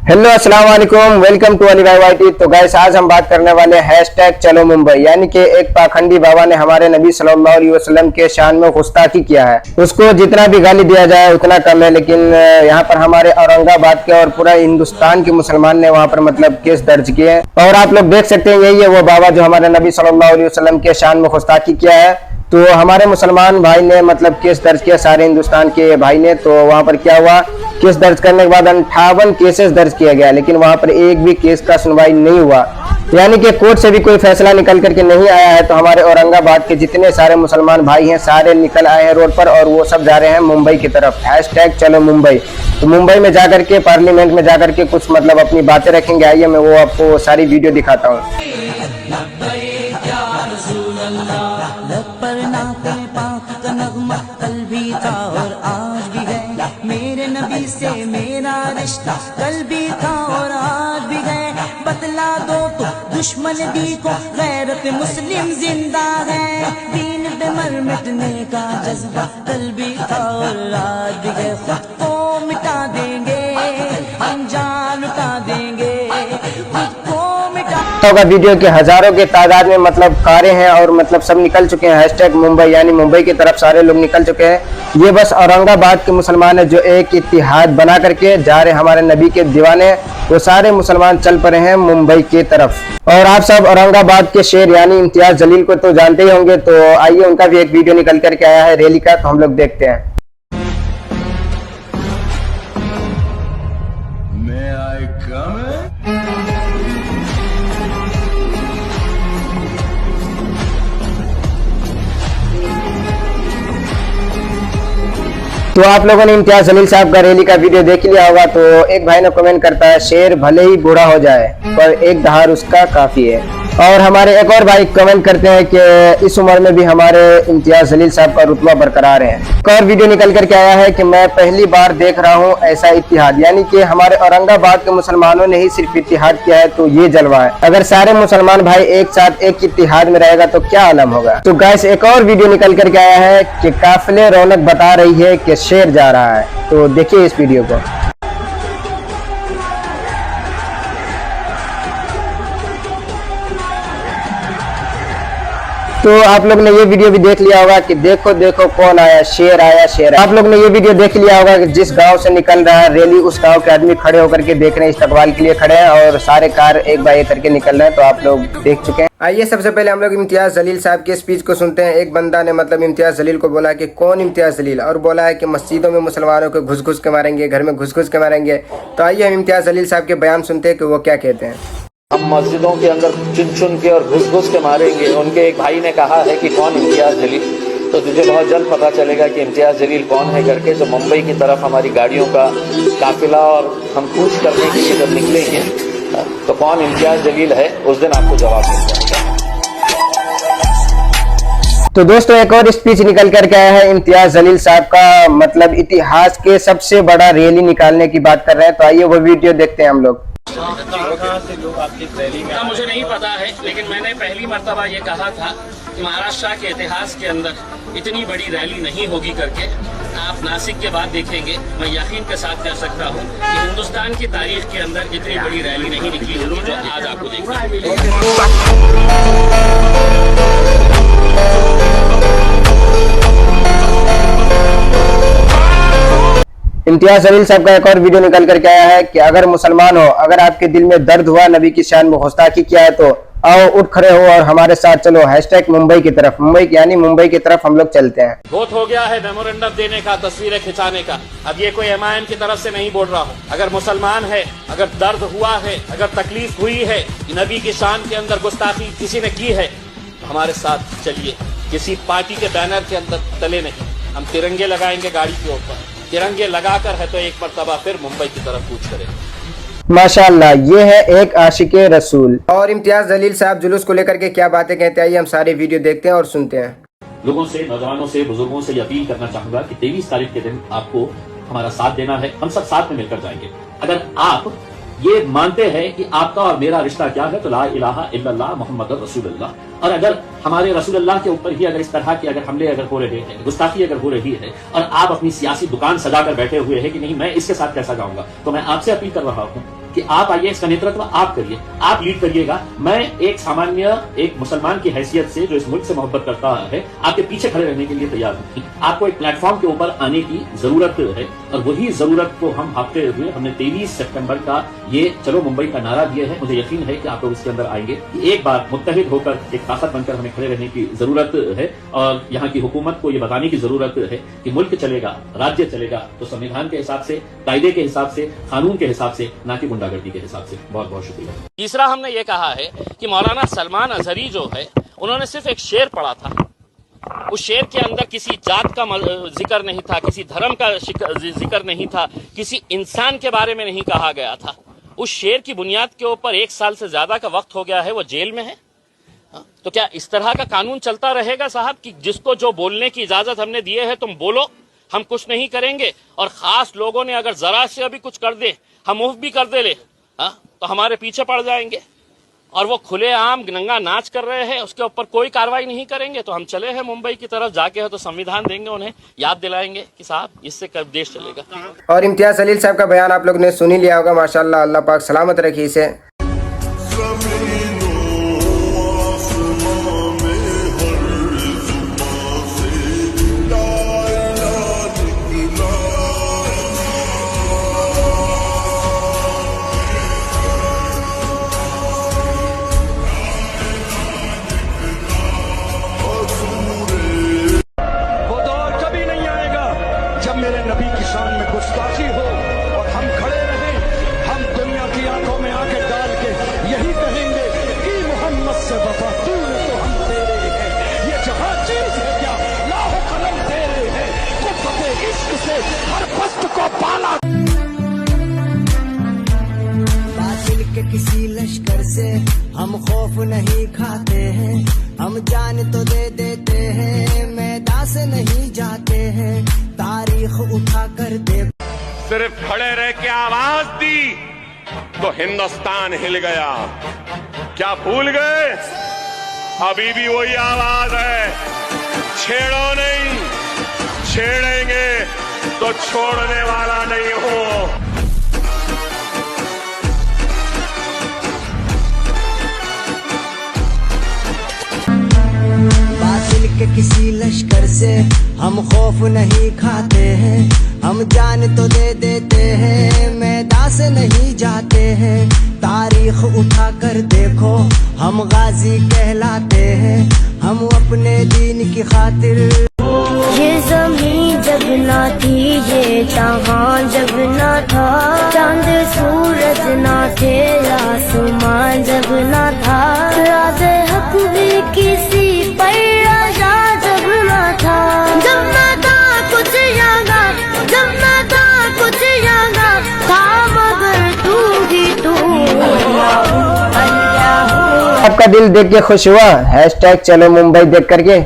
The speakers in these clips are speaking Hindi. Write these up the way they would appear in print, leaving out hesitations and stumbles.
हेलो अस्सलाम वालेकुम, वेलकम टू अली भाई वाईटी। तो गाइस आज हम बात करने वाले हैशटैग चलो मुंबई, यानी कि एक पाखंडी बाबा ने हमारे नबी सल्लल्लाहु अलैहि वसल्लम के शान में गुस्ताखी किया है। उसको जितना भी गाली दिया जाए उतना कम है, लेकिन यहाँ पर हमारे औरंगाबाद के और पूरा हिंदुस्तान के मुसलमान ने वहाँ पर मतलब केस दर्ज किए हैं। और आप लोग देख सकते हैं यही है वो बाबा जो हमारे नबी सल्लल्लाहु अलैहि वसल्लम के शान में गुस्ताखी किया है। तो हमारे मुसलमान भाई ने मतलब केस दर्ज किया, सारे हिंदुस्तान के भाई ने। तो वहां पर क्या हुआ, केस दर्ज करने के बाद 58 केसेस दर्ज किया गया, लेकिन वहां पर एक भी केस का सुनवाई नहीं हुआ, यानी कि कोर्ट से भी कोई फैसला निकल करके नहीं आया है। तो हमारे औरंगाबाद के जितने सारे मुसलमान भाई हैं सारे निकल आए हैं रोड पर और वो सब जा रहे हैं मुंबई की तरफ। हैशटैग चलो मुंबई। तो मुंबई में जाकर के पार्लियामेंट में जाकर के कुछ मतलब अपनी बातें रखेंगे। आइए मैं वो आपको सारी वीडियो दिखाता हूँ। कल भी था और आज भी है, मेरे नबी से मेरा रिश्ता कल भी था और आज भी है। बतला दो तो दुश्मन दी को गैरत मुस्लिम जिंदा है, दीन पे मर मिटने का जज्बा कल भी था और आज भी है। खुद को मिटा देंगे हम, जान लुटा देंगे, खुद को मिटा। वीडियो के हजारों के तादाद में मतलब कारें हैं और मतलब सब निकल चुके हैं हैशटैग मुंबई, यानी मुंबई की तरफ सारे लोग निकल चुके हैं। ये बस औरंगाबाद के मुसलमान है जो एक इत्तिहाद बना करके जा रहे हमारे नबी के दीवाने। वो सारे मुसलमान चल पड़े हैं मुंबई की तरफ। और आप सब औरंगाबाद के शेर यानी इम्तियाज जलील को तो जानते ही होंगे। तो आइए उनका भी एक वीडियो निकल करके आया है रैली का, तो हम लोग देखते हैं। तो आप लोगों ने इम्तियाज जलील साहब का रैली का वीडियो देख लिया होगा। तो एक भाई ने कमेंट करता है, शेर भले ही बूढ़ा हो जाए पर एक दहाड़ उसका काफी है। और हमारे एक और भाई कमेंट करते हैं कि इस उम्र में भी हमारे इम्तियाज जलील साहब का रुतबा बरकरार है। एक और वीडियो निकल करके आया है कि मैं पहली बार देख रहा हूँ ऐसा इत्तिहाद, यानी कि हमारे औरंगाबाद के मुसलमानों ने ही सिर्फ इत्तिहाद किया है तो ये जलवा है। अगर सारे मुसलमान भाई एक साथ एक इत्तिहाद में रहेगा तो क्या आलम होगा। तो गाइस एक और वीडियो निकल करके आया है कि काफिले रौनक बता रही है कि शेर जा रहा है। तो देखिए इस वीडियो को। तो आप लोग ने ये वीडियो भी देख लिया होगा कि देखो देखो कौन आया, शेर आया, शेर आया। आप लोग ने ये वीडियो देख लिया होगा कि जिस गांव से निकल रहा है रैली उस गांव के आदमी खड़े होकर के देख रहे हैं, इस्तकबाल के लिए खड़े हैं और सारे कार एक बाय एक करके निकल रहे हैं। तो आप लोग देख चुके हैं। आइए सबसे पहले हम लोग इम्तियाज जलील साहब के स्पीच को सुनते हैं। एक बंदा ने मतलब इम्तियाज जलील को बोला कि कौन इम्तियाज जलील, और बोला है कि मस्जिदों में मुसलमानों को घुस घुस के मारेंगे, घर में घुस घुस के मारेंगे। तो आइए हम इम्तियाज जलील साहब के बयान सुनते हैं कि वो क्या कहते हैं। हम मस्जिदों के अंदर चुन चुन के और घुस घुस के मारेंगे। उनके एक भाई ने कहा है कि कौन इम्तियाज जलील, तो तुझे बहुत जल्द पता चलेगा कि इम्तियाज जलील कौन है करके। तो मुंबई की तरफ हमारी गाड़ियों का काफिला और हम कूच करने के लिए जब निकलेंगे तो कौन इम्तियाज जलील है उस दिन आपको जवाब मिल जाएगा। तो दोस्तों एक और स्पीच निकल करके आया है इम्तियाज जलील साहब का, मतलब इतिहास के सबसे बड़ा रैली निकालने की बात कर रहे हैं। तो आइए वो वीडियो देखते हैं हम लोग। कहाँ से लोग आपकी रैली में? मुझे नहीं पता है, लेकिन मैंने पहली मर्तबा ये कहा था कि महाराष्ट्र के इतिहास के अंदर इतनी बड़ी रैली नहीं होगी करके। आप नासिक के बाद देखेंगे, मैं यकीन के साथ कह सकता हूँ कि हिंदुस्तान की तारीख के अंदर इतनी बड़ी रैली नहीं निकली होगी जो आज आपको देखना इम्तियाज जलील साहब का एक और वीडियो निकल करके आया है कि अगर मुसलमान हो, अगर आपके दिल में दर्द हुआ नबी की शान में गुस्ताखी किया है तो आओ उठ खड़े हो और हमारे साथ चलो। हैशटैग मुंबई की तरफ, मुंबई यानी मुंबई की तरफ हम लोग चलते हैं। बहुत हो गया है मेमोरेंडम देने का, तस्वीरें खिंचाने का। अब ये कोई MIM की तरफ से नहीं बोल रहा हूँ। अगर मुसलमान है, अगर दर्द हुआ है, अगर तकलीफ हुई है, नबी की शान के अंदर गुस्ताखी किसी ने की है, तो हमारे साथ चलिए। किसी पार्टी के बैनर के अंदर तले नहीं, हम तिरंगे लगाएंगे गाड़ी के ऊपर। तिरंगे लगाकर है तो एक मर्तबा फिर मुंबई की तरफ कूच करेंगे। माशाअल्लाह, ये है एक आशिके रसूल। और इम्तियाज जलील साहब जुलूस को लेकर के क्या बातें कहते हैं, हम सारे वीडियो देखते हैं और सुनते हैं। लोगों से, नौजवानों से, बुजुर्गों से अपील करना चाहूंगा कि 23 तारीख के दिन आपको हमारा साथ देना है। हम सब साथ में मिलकर जाएंगे। अगर आप ये मानते हैं कि आपका और मेरा रिश्ता क्या है तो ला इलाहा इल्लल्लाह मुहम्मद रसूलुल्लाह। और अगर हमारे रसूलुल्लाह के ऊपर ही अगर इस तरह के अगर हमले अगर हो रहे हैं, गुस्ताखी अगर हो रही है और आप अपनी सियासी दुकान सजाकर बैठे हुए हैं कि नहीं मैं इसके साथ कैसा जाऊंगा, तो मैं आपसे अपील कर रहा हूं कि आप आइए, इसका नेतृत्व आप करिए, आप लीड करिएगा। मैं एक सामान्य एक मुसलमान की हैसियत से जो इस मुल्क से मोहब्बत करता है, आपके पीछे खड़े रहने के लिए तैयार हूं। आपको एक प्लेटफॉर्म के ऊपर आने की जरूरत है और वही जरूरत को हम भागते हुए हमने 23 सितंबर का ये चलो मुंबई का नारा दिया है। मुझे यकीन है कि आप लोग इसके अंदर आएंगे। एक बार मुत्तहिद होकर एक ताकत बनकर हमें खड़े रहने की जरूरत है और यहाँ की हुकूमत को ये बताने की जरूरत है कि मुल्क चलेगा, राज्य चलेगा तो संविधान के हिसाब से, कायदे के हिसाब से, कानून के हिसाब से, ना कि गुंडागर्दी के हिसाब से। बहुत बहुत शुक्रिया। तीसरा हमने ये कहा है कि मौलाना सलमान अजहरी जो है, उन्होंने सिर्फ एक शेर पढ़ा था। उस शेर के अंदर किसी जात का जिक्र नहीं था, किसी धर्म का जिक्र नहीं था, किसी इंसान के बारे में नहीं कहा गया था। उस शेर की बुनियाद के ऊपर 1 साल से ज्यादा का वक्त हो गया है, वो जेल में है। तो क्या इस तरह का कानून चलता रहेगा साहब कि जिसको जो बोलने की इजाजत हमने दी है, तुम बोलो, हम कुछ नहीं करेंगे, और खास लोगों ने अगर जरा से अभी कुछ कर दे, हम मुफ्त भी कर दे ले, तो हमारे पीछे पड़ जाएंगे और वो खुलेआम नंगा नाच कर रहे हैं, उसके ऊपर कोई कार्रवाई नहीं करेंगे। तो हम चले हैं मुंबई की तरफ, जाके है तो संविधान देंगे, उन्हें याद दिलाएंगे कि साहब इससे कब देश चलेगा। और इम्तियाज जलील साहब का बयान आप लोग ने सुन ही लिया होगा। माशाल्लाह, अल्लाह पाक सलामत रखी इसे। मेरे नबी की शान में गुस्ताखी हो और हम खड़े रहें, हम दुनिया की आंखों में आंखें डाल के यही कहेंगे कि मोहम्मद से वफा तूने तो हम तेरे हैं, ये जहां चीज है क्या लाहो कलम तेरे हैं, कुफ़्फ़े इश्क से हर पस्त को पाला। बातिल के किसी लश्कर से हम खौफ नहीं खाते हैं, हम जान तो दे देते हैं, मैदान से नहीं जाते हैं, तारीख उठा कर दे। सिर्फ खड़े रह के आवाज दी तो हिंदुस्तान हिल गया। क्या भूल गए? अभी भी वही आवाज है, छेड़ो नहीं, छेड़ेंगे तो छोड़ने वाला नहीं हो। के किसी लश्कर से हम खौफ नहीं खाते हैं, हम जान तो दे देते हैं, मैदान से नहीं जाते हैं, तारीख उठा कर देखो हम गाजी कहलाते हैं, हम अपने दीन की खातिर। ये ज़मीन जब ना थी, ये जहां जब ना था, चांद सूरज ना थे, आसमान जब ना था, राज़े हक भी किसी पर राजा जब ना था, जब ना था कुछ यहाँ, जब ना था कुछ यहाँ, था मगर तू ही तू। आपका दिल देख के खुश हुआ? हैशटैग चलो मुंबई देख करके।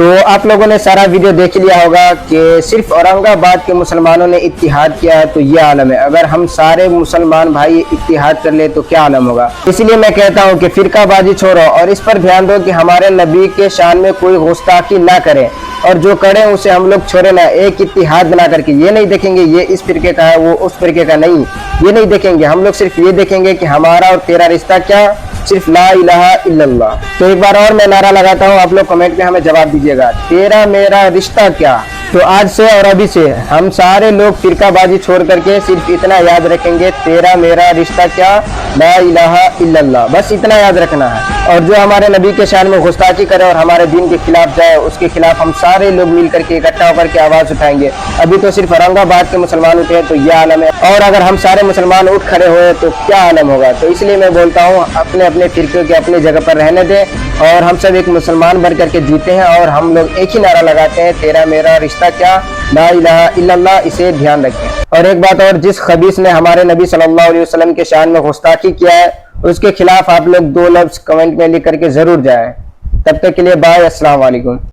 तो आप लोगों ने सारा वीडियो देख लिया होगा कि सिर्फ औरंगाबाद के मुसलमानों ने इत्तिहाद किया है तो ये आलम है। अगर हम सारे मुसलमान भाई इत्तिहाद कर ले तो क्या आलम होगा। इसलिए मैं कहता हूँ कि फिरकाबाजी छोड़ो और इस पर ध्यान दो कि हमारे नबी के शान में कोई गुस्ताखी ना करें, और जो करें उसे हम लोग छोड़े ना। एक इत्तिहाद बना करके ये नहीं देखेंगे ये इस फिरके का है वो उस फिरके का, नहीं ये नहीं देखेंगे। हम लोग सिर्फ ये देखेंगे कि हमारा और तेरा रिश्ता क्या, सिर्फ ला इलाहा इल्लल्लाह। तो एक बार और मैं नारा लगाता हूँ, आप लोग कमेंट में हमें जवाब दीजिएगा, तेरा मेरा रिश्ता क्या। तो आज से और अभी से हम सारे लोग फिरकाबाजी छोड़ करके सिर्फ इतना याद रखेंगे, तेरा मेरा रिश्ता क्या, ला इलाहा इल्लल्लाह, बस इतना याद रखना है। और जो हमारे नबी के शान में गुस्ताखी करे और हमारे दीन के खिलाफ जाए, उसके खिलाफ हम सारे लोग मिल करके इकट्ठा होकर के आवाज उठाएंगे। अभी तो सिर्फ औरंगाबाद के मुसलमान उठे हैं तो यह आलम है, और अगर हम सारे मुसलमान उठ खड़े हुए तो क्या आलम होगा। तो इसलिए मैं बोलता हूँ अपने अपने फिरके के अपनी जगह पर रहने दें, और हम सब एक मुसलमान बन करके जीते हैं, और हम लोग एक ही नारा लगाते हैं, तेरा मेरा रिश्ता क्या, ला इलाहा इल्लल्लाह। इसे ध्यान रखें। और एक बात और, जिस खबीस ने हमारे नबी सल्लल्लाहु अलैहि वसल्लम के शान में गुस्ताखी किया है उसके खिलाफ आप लोग 2 लफ्ज कमेंट में लिख करके जरूर जाएं। तब तक के लिए बाय, अस्सलाम वालेकुम।